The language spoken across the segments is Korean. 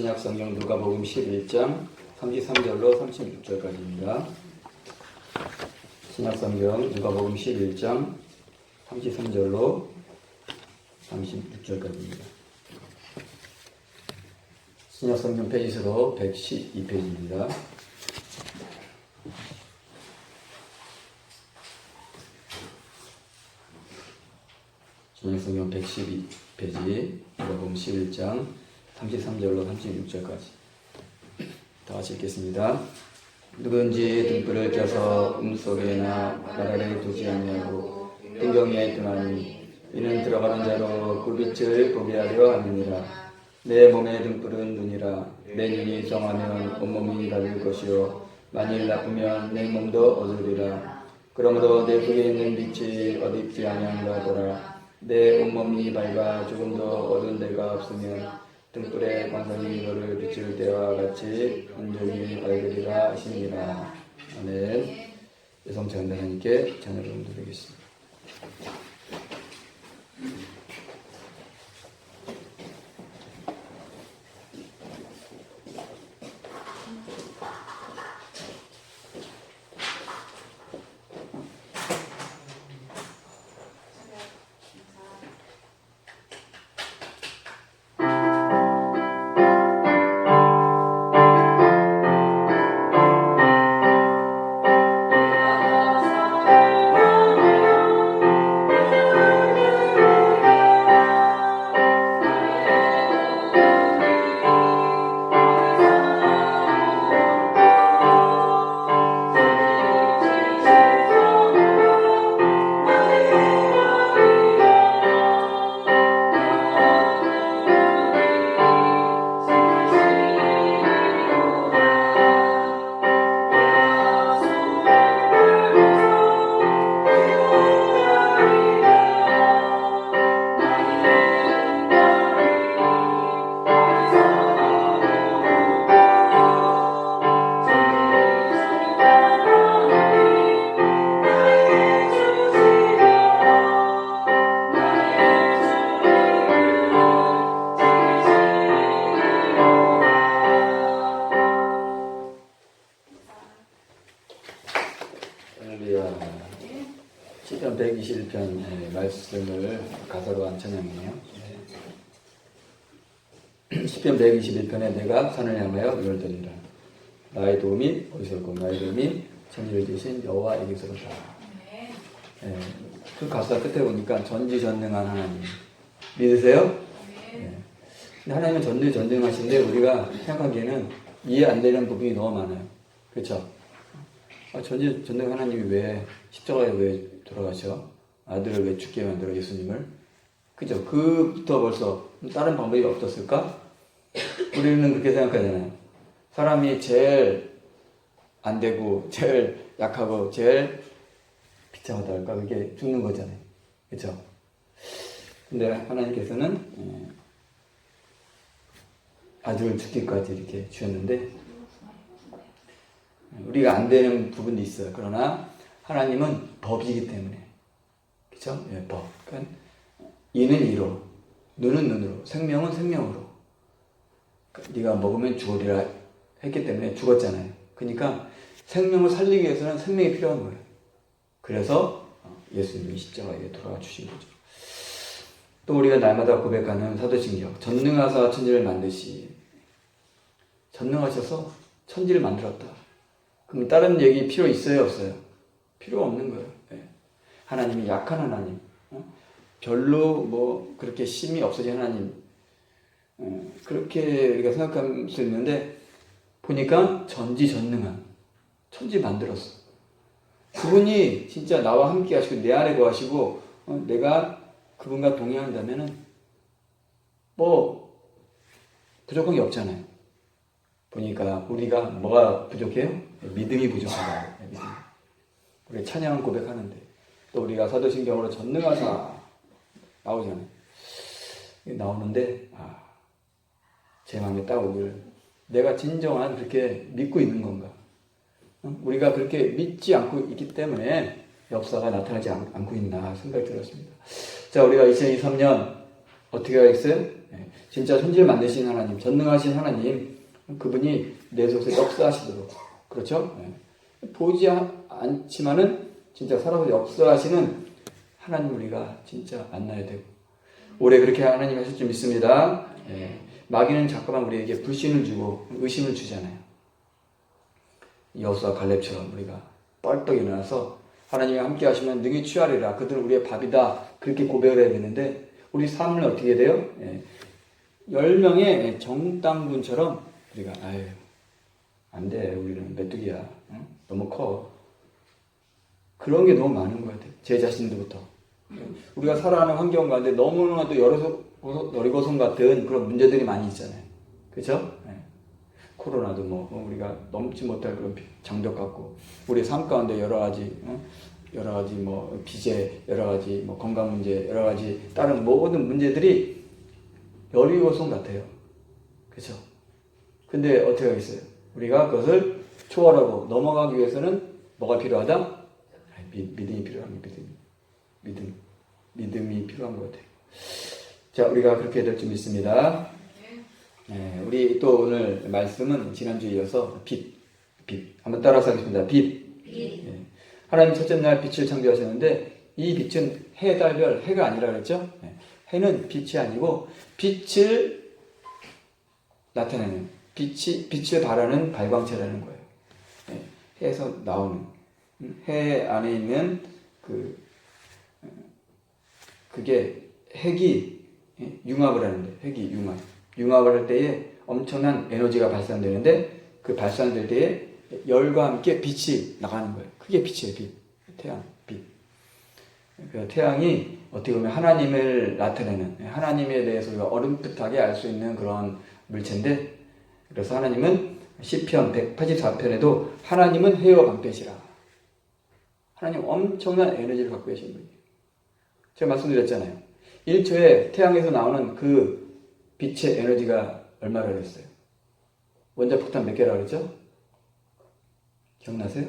신약성경 누가복음 11장 33절로 36절까지입니다. 신약성경 누가복음 11장 33절로 36절까지입니다. 신약성경 페이지수로 112페이지입니다. 신약성경 112페이지 누가복음 11장 33절로 36절까지 다 같이 읽겠습니다. 누구든지 등불을 켜서 속에나 발 아래에 두지 아니하고 등경에 두나니 이는 들어가는 자로 그 빛을 보게 하려 함이니라. 내 몸의 등불은 눈이라. 내 눈이 정하면 온몸이 밝을 것이요 만일 나쁘면 내 몸도 어두우리라. 그러므로 내 속에 있는 빛이 어둡지 아니한가 보라. 내 온몸이 밝아 조금도 어두운 데가 없으면 등불의 광선이 너를 비출 때와 같이 온전히 밝으리라 하시니라. 아멘. 예성자 하나님께 자녀를 드리겠습니다. 시편 121편 말씀을 가사로 한 찬양이에요. 시편 121편에 내가 산을 향하여 눈을 드리라. 나의 도움이 어디서 올고 나의 도움이 천지를 지으신 여호와에게서로다. 그 가사 끝에 보니까 전지전능한 하나님 믿으세요? 근데 하나님은 전지전능하신데 우리가 생각하기에는 이해 안 되는 부분이 너무 많아요. 그렇죠? 전지전능 하나님이 왜 십자가에 왜 돌아가셔? 아들을 왜 죽게 만들어 예수님을? 그죠? 그부터 벌써 다른 방법이 없었을까? 우리는 그렇게 생각하잖아요. 사람이 제일 안 되고 제일 약하고 제일 비참하다 할까? 그게 죽는 거잖아요. 그죠? 근데 하나님께서는 아들을 죽기까지 이렇게 주셨는데 우리가 안 되는 부분도 있어요. 그러나 하나님은 법이기 때문에, 그렇죠? 법. 그러니까 이는 이로, 눈은 눈으로, 생명은 생명으로. 그러니까 네가 먹으면 죽으리라 했기 때문에 죽었잖아요. 그러니까 생명을 살리기 위해서는 생명이 필요한 거예요. 그래서 예수님이 십자가에 돌아가 주신 거죠. 또 우리가 날마다 고백하는 사도신경, 전능하사 천지를 만드시, 전능하셔서 천지를 만들었다. 그럼 다른 얘기 필요 있어요, 없어요? 필요 없는 거예요. 하나님이 약한 하나님, 별로 뭐 그렇게 힘이 없어진 하나님, 그렇게 우리가 생각할 수 있는데 보니까 전지전능한 천지 만들었어. 그분이 진짜 나와 함께 하시고 내 안에 거하시고 내가 그분과 동행한다면은 뭐 부족한 게 없잖아요. 보니까 우리가 뭐가 부족해요? 믿음이 부족하다. 믿음. 우리 찬양은 고백하는데 또 우리가 사도신경으로 전능하사 나오잖아요. 나오는데 제 마음에 딱 오기를 내가 진정한 그렇게 믿고 있는 건가? 우리가 그렇게 믿지 않고 있기 때문에 역사가 나타나지 않고 있나 생각이 들었습니다. 자, 우리가 2023년 어떻게 하겠어요? 진짜 천지를 만드신 하나님, 전능하신 하나님, 그분이 내 속에 역사하시도록, 그렇죠? 보이지 않지만은 진짜 살아서 역사하시는 하나님 우리가 진짜 만나야 되고, 올해 그렇게 하나님 하실 줄 믿습니다. 마귀는 자꾸만 우리에게 불신을 주고 의심을 주잖아요. 여호수아 갈렙처럼 우리가 뻘떡 일어나서 하나님이 함께 하시면 능히 취하리라, 그들은 우리의 밥이다, 그렇게 고백을 해야 되는데 우리 삶을 어떻게 돼요? 10명의 정당군처럼 우리가 아유 안돼, 우리는 메뚜기야, 너무 커, 그런 게 너무 많은 것 같아요. 제 자신들부터. 우리가 살아가는 환경 가운데 너무나도 여리고성 같은 그런 문제들이 많이 있잖아요. 그렇죠? 코로나도 우리가 넘지 못할 그런 장벽 같고, 우리 삶 가운데 여러 가지 비제, 여러 가지 건강 문제, 여러 가지 다른 모든 문제들이 여리고성 같아요. 그렇죠? 근데 어떻게 하겠어요? 우리가 그것을 초월하고 넘어가기 위해서는 뭐가 필요하다? 믿음이 필요합니다. 믿음이 필요한 것 같아요. 자, 우리가 그렇게 될 줄 믿습니다. 우리 또 오늘 말씀은 지난주에 이어서 빛. 한번 따라서 하겠습니다. 빛. 하나님 첫째 날 빛을 창조하셨는데 이 빛은 해, 달, 별, 해가 아니라 그랬죠? 해는 빛이 아니고 빛을 나타내는, 빛을 발하는 발광체라는 거예요. 해에서 나오는, 해 안에 있는 그게 핵이 융합을 하는데, 핵이 융합을 할 때에 엄청난 에너지가 발산되는데, 그 발산될 때에 열과 함께 빛이 나가는 거예요. 그게 빛이에요. 빛. 태양, 빛. 그 태양이 어떻게 보면 하나님을 나타내는, 하나님에 대해서 우리가 어렴풋하게 알 수 있는 그런 물체인데, 그래서 하나님은 시편 184편에도 하나님은 해와 방패시라, 하나님 엄청난 에너지를 갖고 계신 분이에요. 제가 말씀드렸잖아요. 1초에 태양에서 나오는 그 빛의 에너지가 얼마나 됐어요? 원자폭탄 몇 개라고 그랬죠? 기억나세요?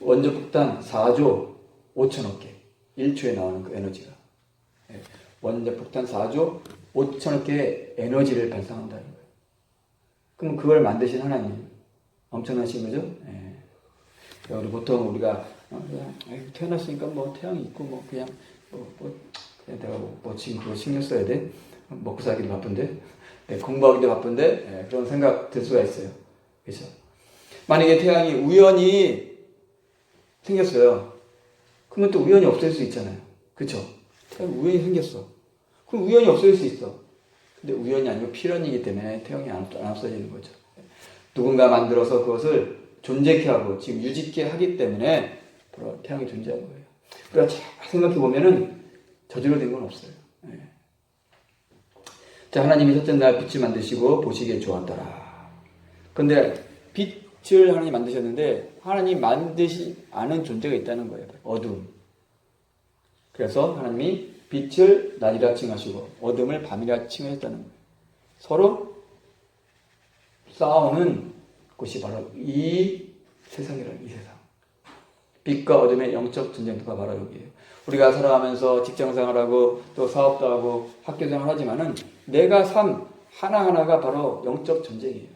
원자폭탄 4조 5천억 개. 1초에 나오는 그 에너지가. 원자폭탄 4조 5천억 개의 에너지를 발산한다는 거예요. 그럼 그걸 만드신 하나님 엄청나신 거죠? 우리 보통 우리가 그냥 태어났으니까 태양이 있고 그냥 내가 지금 그거 신경 써야 돼? 먹고 살기도 바쁜데, 공부하기도 바쁜데, 그런 생각 들 수가 있어요. 그렇죠? 만약에 태양이 우연히 생겼어요. 그러면 또 우연히 없어질 수 있잖아요. 그렇죠? 태양이 우연히 생겼어. 그럼 우연히 없어질 수 있어. 근데 우연이 아니고 필연이기 때문에 태양이 안 없어지는 거죠. 누군가 만들어서 그것을 존재케 하고 지금 유지케 하기 때문에 바로 태양이 존재한 거예요. 우리가 잘 생각해 보면은 저절로 된 건 없어요. 자, 하나님이 첫째 날 빛을 만드시고 보시기에 좋았더라. 근데 빛을 하나님 만드셨는데 하나님 만드시 않은 존재가 있다는 거예요. 어둠. 그래서 하나님이 빛을 낮이라 칭하시고 어둠을 밤이라 칭하셨다는 거예요. 서로 싸우는 곳이 바로 이 세상이라는, 이 세상. 빛과 어둠의 영적 전쟁터가 바로 여기에요. 우리가 살아가면서 직장생활하고 또 사업도 하고 학교생활 하지만은 내가 삶 하나하나가 바로 영적 전쟁이에요.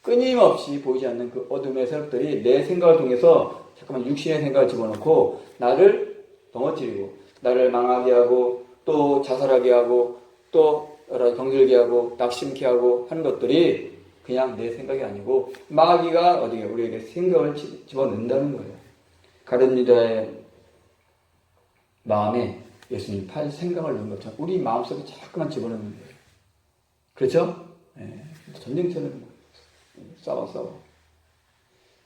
끊임없이 보이지 않는 그 어둠의 세력들이 내 생각을 통해서 잠깐만 육신의 생각을 집어넣고 나를 넘어뜨리고 나를 망하게 하고 또 자살하게 하고 또 여러 가지 병들게 하고 낙심케 하고 하는 것들이 그냥 내 생각이 아니고 마귀가 어디에 우리에게 생각을 집어넣는다는 거예요. 가룟 유다의 마음에 예수님 팔 생각을 넣은 것처럼 우리 마음속에 자꾸만 집어넣는 거예요. 그렇죠? 전쟁처럼 싸워.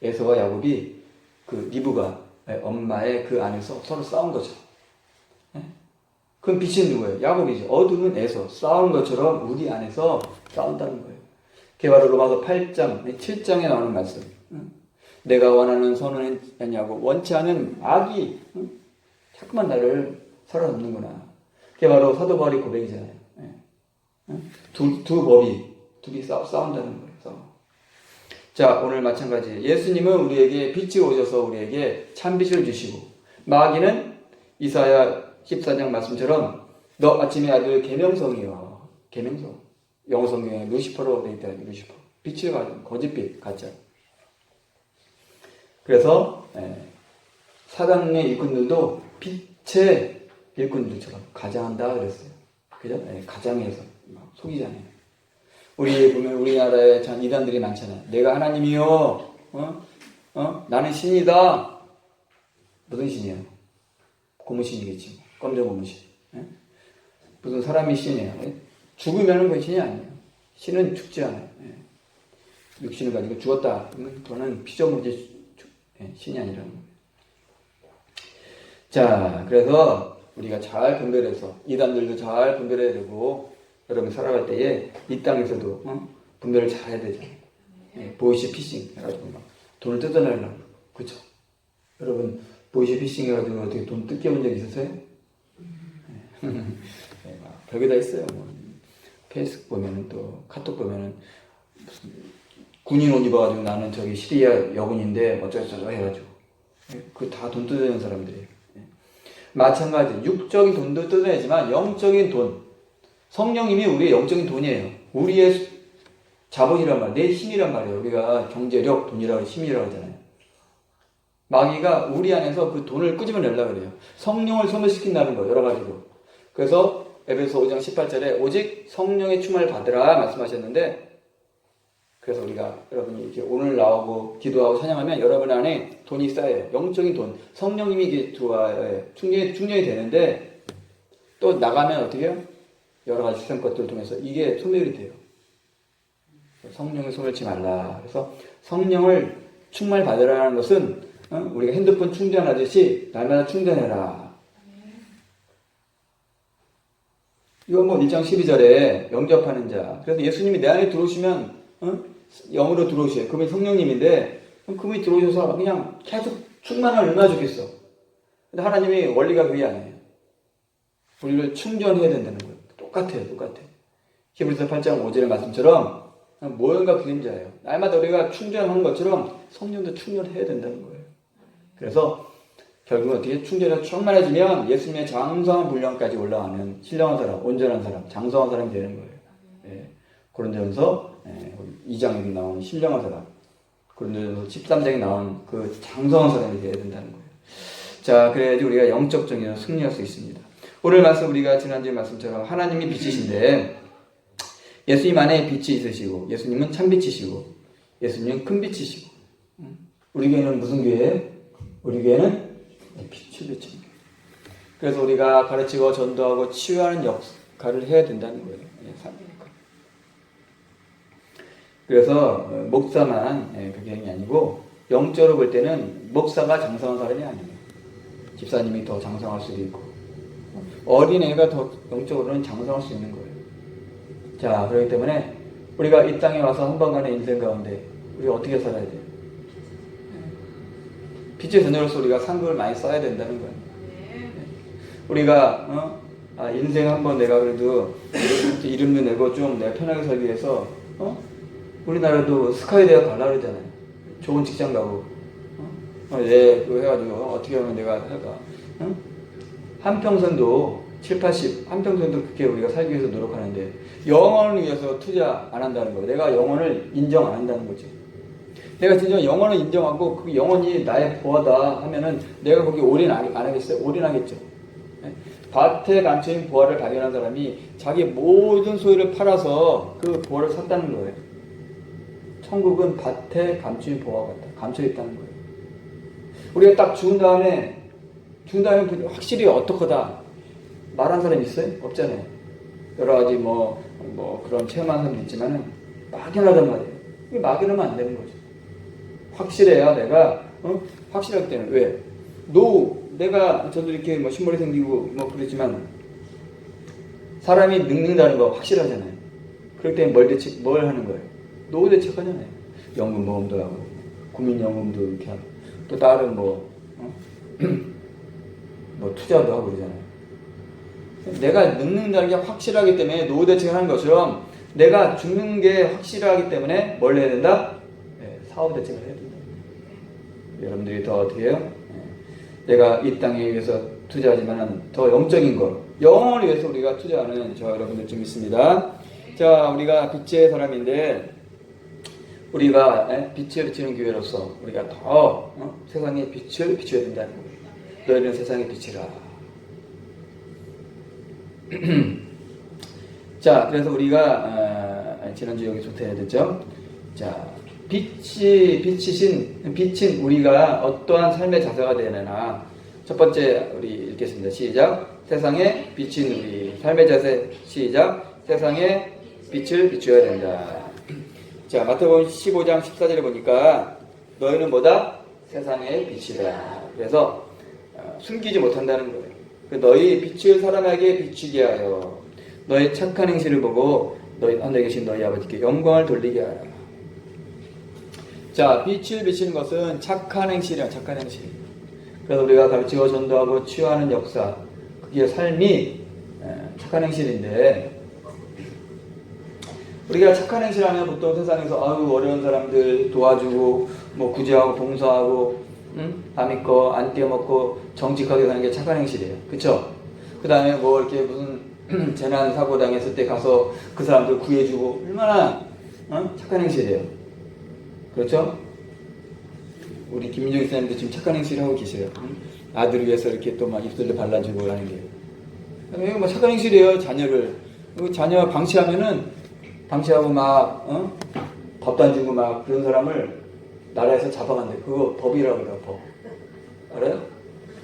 에서와 야곱이 그 리브가 엄마의 그 안에서 서로 싸운 거죠. 그럼 빛은 누구예요? 야곱이죠. 어둠은 에서 싸운 것처럼 우리 안에서 싸운다는 거예요. 그게 바로 로마서 8장, 7장에 나오는 말씀. 내가 원하는 선은 했냐고 원치 않은 악이 자꾸만 나를 살아넘는구나. 그게 바로 사도 바울의 고백이잖아요. 두 법이 둘이 싸운다는 거예요. 자, 오늘 마찬가지. 예수님은 우리에게 빛이 오셔서 우리에게 참빛을 주시고 마귀는 이사야 14장 말씀처럼 너 아침에 아주 계명성이요. 계명성. 영어 성경에 루시퍼로 되어 있다. 루시퍼. 빛을 가진 거짓빛 가짜. 그래서 사단의 일꾼들도 빛의 일꾼들처럼 가장한다 그랬어요. 그죠? 가장해서 속이잖아요. 우리 보면 우리나라에 참 이단들이 많잖아요. 내가 하나님이요. 나는 신이다. 무슨 신이에요? 고무신이겠지. 검정 고무신. 무슨 사람이 신이에요. 죽으면 그 신이 아니에요. 신은 죽지 않아요. 육신을 가지고 죽었다. 그거는 피조물이지 신이 아니라는 거예요. 자, 그래서 우리가 잘 분별해서 이단들도 잘 분별해야 되고 여러분 살아갈 때에 이 땅에서도 분별을 잘 해야 되잖아요. 보이시 피싱 해가지고 막 돈을 뜯어내려고. 그렇죠? 여러분 보이시 피싱 해가지고 어떻게 돈 뜯겨본 적 있으세요? 별게 다 있어요. 뭐. 페이스북 보면은 또 카톡 보면은 무슨 군인 옷 입어가지고 나는 저기 시리아 여군인데 어쩌고저쩌고 해가지고 그 다 돈 뜯어내는 사람들이에요. 마찬가지 육적인 돈도 뜯어내지만 영적인 돈, 성령님이 우리의 영적인 돈이에요. 우리의 자본이란 말, 내 힘이란 말이에요. 우리가 경제력, 돈이라고 힘이라고 하잖아요. 마귀가 우리 안에서 그 돈을 끄집어내려고 그래요. 성령을 소멸시킨다는 거 여러 가지로. 그래서 에베소 5장 18절에 오직 성령의 충만을 받으라 말씀하셨는데, 그래서 우리가 여러분이 이렇게 오늘 나오고 기도하고 찬양하면 여러분 안에 돈이 쌓여요. 영적인 돈, 성령님이 이게 들어와야 충전이 되는데, 또 나가면 어떻게 해요? 여러 가지 세상 것들을 통해서 이게 소멸이 돼요. 성령을 소멸치 말라. 그래서 성령을 충만히 받으라는 것은 우리가 핸드폰 충전하듯이 날마다 충전해라. 이거 뭐 1장 12절에 영접하는 자. 그래서 예수님이 내 안에 들어오시면 영으로 들어오셔요. 그분이 성령님인데 그분이 들어오셔서 그냥 계속 충만하면 얼마나 좋겠어. 근데 하나님이 원리가 그게 아니에요. 우리를 충전해야 된다는 거예요. 똑같아요. 히브리서 8장 5절의 말씀처럼 모형과 그림자예요. 날마다 우리가 충전하는 것처럼 성령도 충전해야 된다는 거예요. 그래서 결국은 어떻게 충전해서 충만해지면 예수님의 장성한 분량까지 올라가는 신령한 사람, 온전한 사람, 장성한 사람이 되는 거예요. 고린도전서 2장에 나오는 신령한 사람, 고린도전서 13장에 나오는 그 장성한 사람이 되어야 된다는 거예요. 자, 그래야지 우리가 영적 정의로 승리할 수 있습니다. 오늘 말씀 우리가 지난주에 말씀처럼 하나님이 빛이신데 예수님 안에 빛이 있으시고 예수님은 참빛이시고 예수님은 큰 빛이시고 우리 교회는 무슨 교회예요? 우리 교회는 빛을 비치는 교회. 그래서 우리가 가르치고 전도하고 치유하는 역할을 해야 된다는 거예요. 그래서 목사만 그게 아니고 영적으로 볼 때는 목사가 장성한 사람이 아니에요. 집사님이 더 장성할 수도 있고 어린애가 더 영적으로는 장성할 수 있는 거예요. 자, 그렇기 때문에 우리가 이 땅에 와서 한 번간의 인생 가운데 우리가 어떻게 살아야 돼요? 빛의 자녀로서 우리가 상급을 많이 써야 된다는 거예요. 우리가 인생 한번 내가 그래도 이름도 내고 좀 내가 편하게 살기 위해서 우리나라도 스카이 대학 가려고 그러잖아요. 좋은 직장 가고 그거 해가지고 어떻게 하면 내가 할까? 한평생도 7, 80 한평생도 그렇게 우리가 살기 위해서 노력하는데 영혼을 위해서 투자 안 한다는 거예요. 내가 영혼을 인정 안 한다는 거지. 내가 진짜 영혼을 인정하고 그 영혼이 나의 보화다 하면은 내가 거기 올인 안 하겠어요? 올인하겠죠. 밭에 감춰진 보화를 발견한 사람이 자기 모든 소유를 팔아서 그 보화를 샀다는 거예요. 천국은 밭에 감춰진 보화 같다. 감춰 있다는 거예요. 우리가 딱 죽은 다음에 확실히 어떡하다 말한 사람 있어요? 없잖아요. 여러 가지 뭐 그런 체험한 사람도 있지만은 막연하단 말이에요. 이게 막연하면 안 되는 거죠. 확실해야 내가 확실하기 때문에 왜? 내가 저도 이렇게 뭐 신물이 생기고 뭐 그러지만 사람이 늙는다는 거 확실하잖아요. 그럴 때 뭘 하는 거예요? 노후 대책하잖아요. 연금 보험도 하고 국민연금도 이렇게 하고 또 다른 뭐 투자도 하고 그러잖아요. 내가 늙는다는 게 확실하기 때문에 노후 대책을 하는 것처럼 내가 죽는 게 확실하기 때문에 뭘 해야 된다? 사업 대책을 해야 된다. 여러분들이 더 어떻게 해요? 내가 이 땅에 위해서 투자하지만 더 영적인 것, 영혼을 위해서 우리가 투자하는 저 여러분들 좀 있습니다. 자, 우리가 빛의 사람인데 우리가 빛을 비치는 교회로서 우리가 더 세상에 빛을 비춰야 된다는 거예요. 너희는 세상의 빛이라. 자, 그래서 우리가 지난주 여기 조퇴해야 됐죠. 자, 빛인 우리가 어떠한 삶의 자세가 되느냐. 첫 번째 우리 읽겠습니다. 시작. 세상에 비친 우리 삶의 자세. 시작. 세상에 빛을 비춰야 된다. 자, 마태복음 15장 14절에 보니까 너희는 뭐다? 세상의 빛이다. 그래서 숨기지 못한다는 거예요. 너희 빛을 사람에게 비추게 하여 너희 착한 행실을 보고 너희 하늘에 계신 너희 아버지께 영광을 돌리게 하라. 자, 빛을 비치는 것은 착한 행실이야. 착한 행실. 그래서 우리가 가르치고 전도하고 치유하는 역사, 그게 삶이 착한 행실인데, 우리가 착한 행실하면 보통 세상에서 아유 어려운 사람들 도와주고 뭐 구제하고 봉사하고 남의 거 안 떼어먹고 정직하게 사는 게 착한 행실이에요. 그쵸? 그 다음에 뭐 이렇게 무슨 재난 사고 당했을 때 가서 그 사람들 구해주고 얼마나 착한 행실이에요. 그렇죠? 우리 김민정 선생님도 지금 착한 행실을 하고 계세요. 아들을 위해서 이렇게 또 막 입술도 발라주고 하는 게. 이거 뭐 착한 행실이에요. 자녀를. 자녀 방치하고 막 밥도 안 주고 막 그런 사람을 나라에서 잡아간대. 그거 법이라고 그래요. 법. 알아요?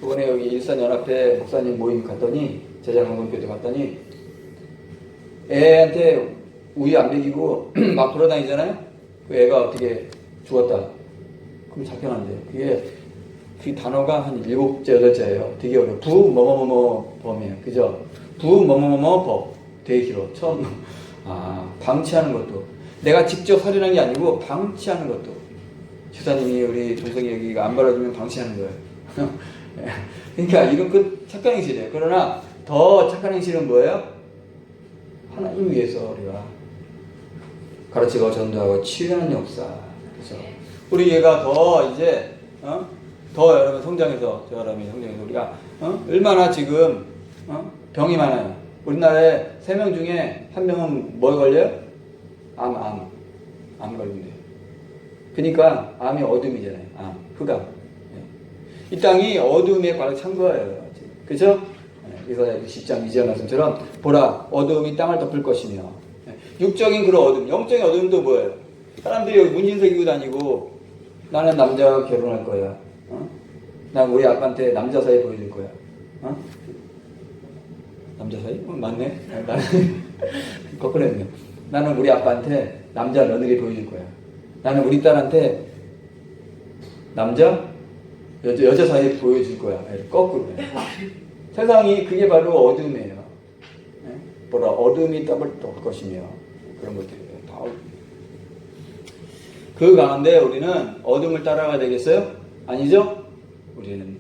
그번에 여기 일산연합회 목사님 모임 갔더니 제자강동교도 갔더니 애한테 우유 안 먹이고 막 돌아다니잖아요. 그 애가 어떻게 죽었다. 그럼 잡혀간대요. 그 단어가 한 7자, 8자예요. 되게 어려워. 부뭐뭐뭐뭐 범이에요. 그죠? 부뭐뭐뭐뭐 법. 되게 길어. 처음. 방치하는 것도. 내가 직접 살인한 게 아니고 방치하는 것도. 지사님이 우리 동성이 여기가 안 받아주면 방치하는 거예요. 그러니까 이건 그 착한 행실이에요. 그러나 더 착한 행실은 뭐예요? 하나님 위해서 우리가 가르치고 전도하고 치유하는 역사. 그렇죠? 우리 얘가 더 이제 더 여러분 성장해서 우리가 얼마나 지금 병이 많아요. 우리나라에 3명 중에 1명은 뭐에 걸려요? 암 걸린대요. 그러니까 암이 어둠이잖아요. 흑암. 이 땅이 어둠에 가득 찬 거예요. 그죠? 그래서 10장 2절 말씀처럼 보라 어둠이 땅을 덮을 것이며. 육적인 그런 어둠, 영적인 어둠도 뭐예요? 사람들이 여기 문진석 입고 다니고 나는 남자와 결혼할 거야. 난 우리 아빠한테 남자 사이 보여줄 거야. 남자 사이? 맞네. 나는 거꾸로 했네. 나는 우리 아빠한테 남자 며느리 보여줄 거야. 나는 우리 딸한테 남자 여자 사이 보여줄 거야. 거꾸로 해. 세상이 그게 바로 어둠이에요. 보라 어둠이 땅을 덮을 것이며 그런 것들이에요. 다 그 가운데 우리는 어둠을 따라가야 되겠어요? 아니죠? 우리는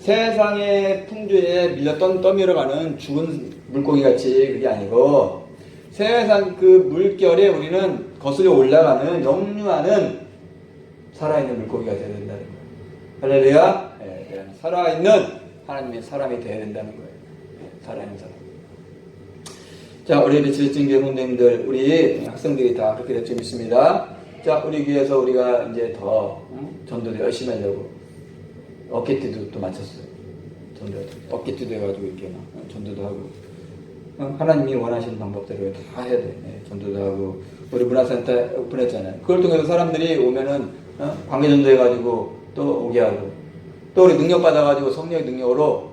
세상의 풍조에 밀려 떠밀어가는 죽은 물고기 같이 그게 아니고 세상 그 물결에 우리는 거슬려 올라가는 역류하는 살아있는 물고기가 되어야 된다는 거예요. 할렐루야. 살아있는 하나님의 사람이 되어야 된다는 거예요. 살아있는 사람. 자, 우리 빛을 찐 교회분들, 우리 학생들이 다 그렇게 될 줄 믿습니다. 자, 우리 교회에서 우리가 이제 더 전도를 열심히 하려고 어깨띠도 또 맞췄어요. 어깨띠도 해가지고 이렇게 막 전도도 하고 하나님이 원하시는 방법대로 다 해야 돼. 전도도 하고 우리 문화센터 오픈했잖아요. 그걸 통해서 사람들이 오면은 관계전도 해가지고 또 오게 하고 또 우리 능력 받아가지고 성령의 능력으로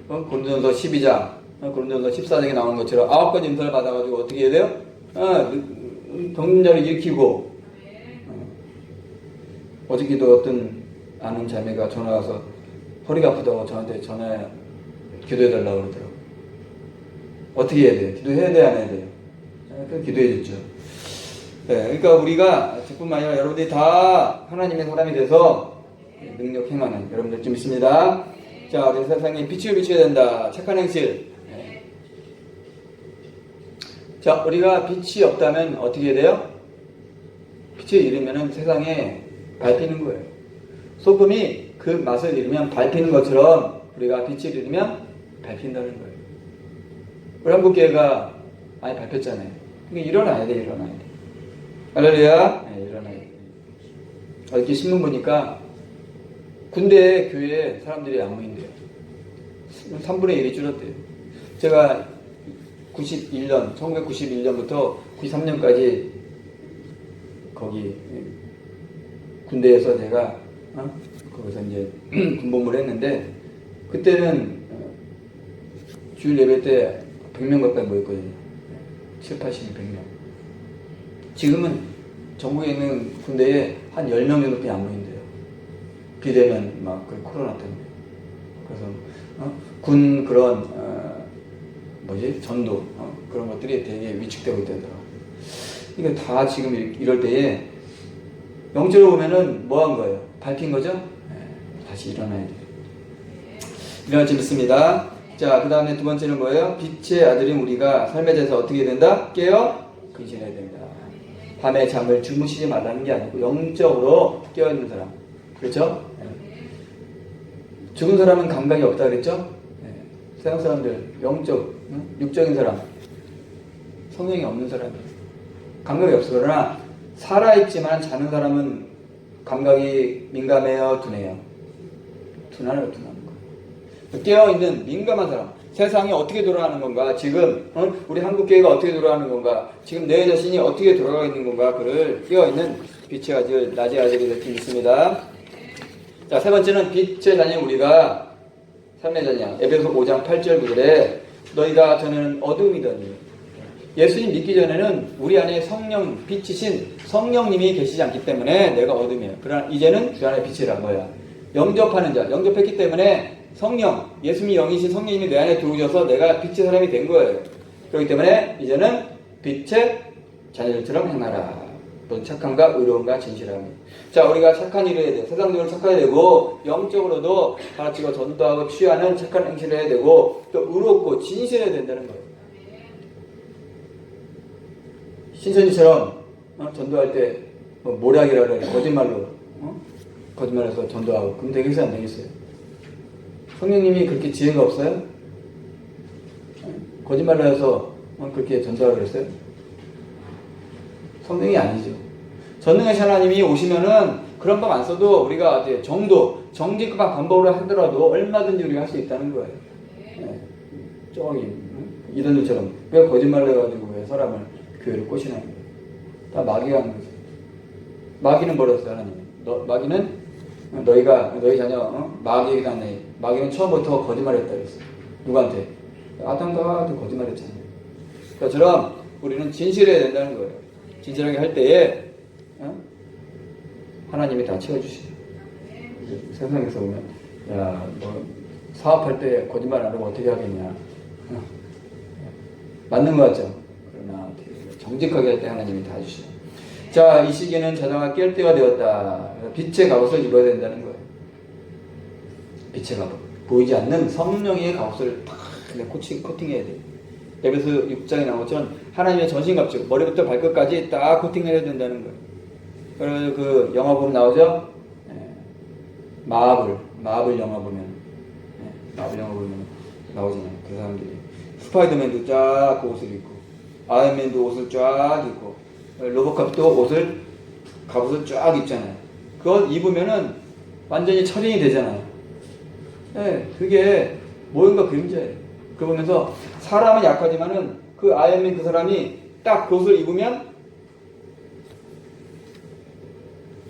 고린도전서 12장 고린도전서 14장에 나오는 것처럼 9가지 임사를 받아가지고 어떻게 해야 돼요? 병자를 일으키고 어저께도 어떤 아는 자매가 전화 와서 허리가 아프다고 저한테 기도해달라고 그러더라고요. 어떻게 해야 돼요? 기도해야 돼요? 안 해야 돼요? 그럼 기도해줬죠. 네, 그러니까 우리가 저뿐만 아니라 여러분들이 다 하나님의 사람이 돼서 능력 행하는 여러분들 좀 있습니다. 자, 우리 세상에 빛을 비춰야 된다. 착한 행실. 네. 자, 우리가 빛이 없다면 어떻게 해야 돼요? 빛을 잃으면 세상에 밟히는 거예요. 소금이 그 맛을 잃으면 밟히는 것처럼 우리가 빛을 잃으면 밟힌다는 거예요. 우리 한국교회가 많이 밟혔잖아요. 그러니까 일어나야 돼. 할렐루야. 네, 일어나야 돼. 어저께 신문 보니까 군대 교회에 사람들이 안 모인대요. 3분의 1이 줄었대요. 제가 1991년부터 93년까지 거기 군대에서 제가 거기서 이제 군복무를 했는데 그때는 주일 예배 때 100명 가까이 모였거든요. 7, 80명, 100명. 지금은 전국에 있는 군대에 한 10명 정도밖에 안 모인대요. 비대면 막 그 코로나 때문에. 그래서 군 그런 전도 그런 것들이 되게 위축되고 있다더라고요. 그러니까 다 지금 이럴 때에 영적으로 보면은 뭐 한 거예요? 밟힌 거죠? 네, 다시 일어나야 돼요. 일어나지 믿습니다. 자, 그 다음에 두 번째는 뭐예요? 빛의 아들인 우리가 삶의 자에서 어떻게 된다? 깨어 근신해야 된다. 밤에 잠을 주무시지 말라는 게 아니고 영적으로 깨어있는 사람. 그렇죠? 네. 죽은 사람은 감각이 없다 그랬죠? 네. 세상 사람들, 육적인 사람, 성령이 없는 사람들, 감각이 없어. 그러나 살아있지만 자는 사람은 감각이 민감해요, 둔해요? 둔하는 거예요. 깨어있는 민감한 사람, 세상이 어떻게 돌아가는 건가, 지금 우리 한국교회가 어떻게 돌아가는 건가, 지금 내 자신이 어떻게 돌아가고 있는 건가, 그를 깨어있는 빛의 아들, 낮의 아들이 될 수 있습니다. 자, 세 번째는 빛의 자녀인 우리가 삶의 자녀. 에베소 5장 8절 9절에 너희가 전에는 어둠이더니 예수님 믿기 전에는 우리 안에 성령, 빛이신 성령님이 계시지 않기 때문에 내가 어둠이에요. 그러나 이제는 주 안에 빛이란 거야. 영접하는 자, 영접했기 때문에 성령, 예수님이 영이신 성령님이 내 안에 들어오셔서 내가 빛의 사람이 된 거예요. 그렇기 때문에 이제는 빛의 자녀들처럼 행하라. 또 착함과 의로움과 진실함이. 자, 우리가 착한 일을 해야 돼. 세상적으로 착해야 되고 영적으로도 가르치고 전도하고 취하는 착한 행실을 해야 되고 또 의롭고 진실해야 된다는 거예요. 신천지처럼 전도할 때 모략이라 그래. 거짓말로 거짓말해서 전도하고 그럼 되겠어요? 안 되겠어요? 성령님이 그렇게 지혜가 없어요? 거짓말로 해서 그렇게 전도하라고 그랬어요? 성령이 아니죠. 전능하신 하나님이 오시면은 그런 법 안 써도 우리가 정직과 반복을 하더라도 얼마든지 우리가 할 수 있다는 거예요. 저기 이단들처럼 왜 거짓말을 해가지고 왜 사람을 교회를 꼬시나요? 다 마귀가 하는 거죠. 마귀는 버렸어요, 하나님. 마귀는 너희 자녀 마귀에게 하네. 마귀는 처음부터 거짓말했다 그랬어요. 누구한테? 아담과도 거짓말했잖아요. 그처럼 우리는 진실해야 된다는 거예요. 진실하게 할 때에 하나님이 다 채워주시죠. 세상에서 보면 야, 너 사업할 때 거짓말 안 하고 어떻게 하겠냐. 맞는 거 같죠? 그러나 정직하게 할 때 하나님이 다 해주시죠. 자, 이 시기에는 자녀가 깰 때가 되었다. 빛의 갑옷을 입어야 된다는 거예요. 빛의 갑옷. 보이지 않는 성령의 갑옷을 탁 코팅해야 돼요. 에베소 6장에 나온 것처럼 하나님의 전신갑주, 머리부터 발끝까지 딱 코팅해야 된다는 거예요. 그래서 그 영화 보면 나오죠? 마블 영화 보면, 나오잖아요. 그 사람들이. 스파이더맨도 쫙 그 옷을 입고, 아이언맨도 옷을 쫙 입고, 로보캅도 갑옷을 쫙 입잖아요. 그걸 입으면은 완전히 철인이 되잖아요. 그게 모형과 그림자예요. 그거 보면서 사람은 약하지만은 그 아이언맨 그 사람이 딱 그 옷을 입으면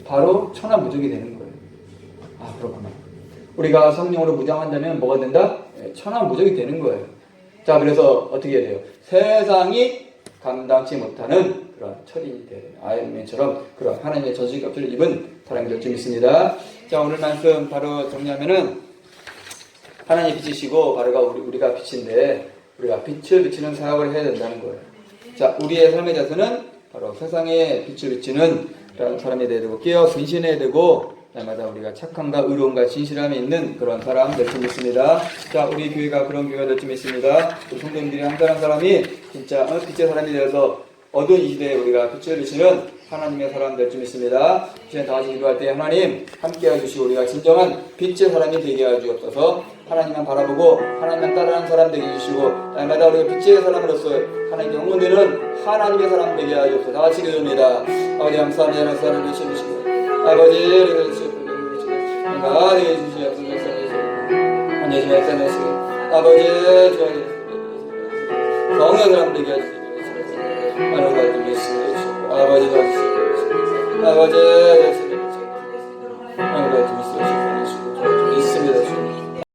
바로 천하무적이 되는 거예요. 아, 그렇구나. 우리가 성령으로 무장한다면 뭐가 된다? 천하무적이 되는 거예요. 자, 그래서 어떻게 해야 돼요? 세상이 감당치 못하는 그런 철인이 돼요. 아이언맨처럼 그런 하나님의 전신갑주를 입은 사람이 될 줄 믿습니다. 자, 오늘 말씀 바로 정리하면은 하나님 빛이시고 바로가 우리가 빛인데 우리가 빛을 비치는 사역을 해야 된다는 거예요. 자, 우리의 삶의 자세는 바로 세상에 빛을 비치는 그런 사람이 되어야 되고 깨어 근신해야 되고 날마다 우리가 착함과 의로움과 진실함이 있는 그런 사람 될 줄 믿습니다. 자, 우리 교회가 그런 교회가 될 줄 믿습니다. 우리 성도님들이 한 사람이 진짜 빛의 사람이 되어서 어두운 이 시대에 우리가 빛을 비치는 하나님의 사람 될 줄 믿습니다. 이제 다시 기도할 때 하나님 함께 해주시고 우리가 진정한 빛의 사람이 되게 해주옵소서. 하나님만 바라보고 하나님만 따르는 사람 되게 해주시고 날마다 우리가 빛의 사람으로서 하나님께 영혼되는 하나님의 사람 되게 해주옵소서. 다 같이 기도합니다. 아버지 감사합니다. 하나님 주시고 아버지 우리가 주시고 나 되게 해주시옵소서. 하나님 말씀하시고 아버지 성의 사람 되게 해주시고 하나님 말씀 해주시고 아버지 도와주시고 아버지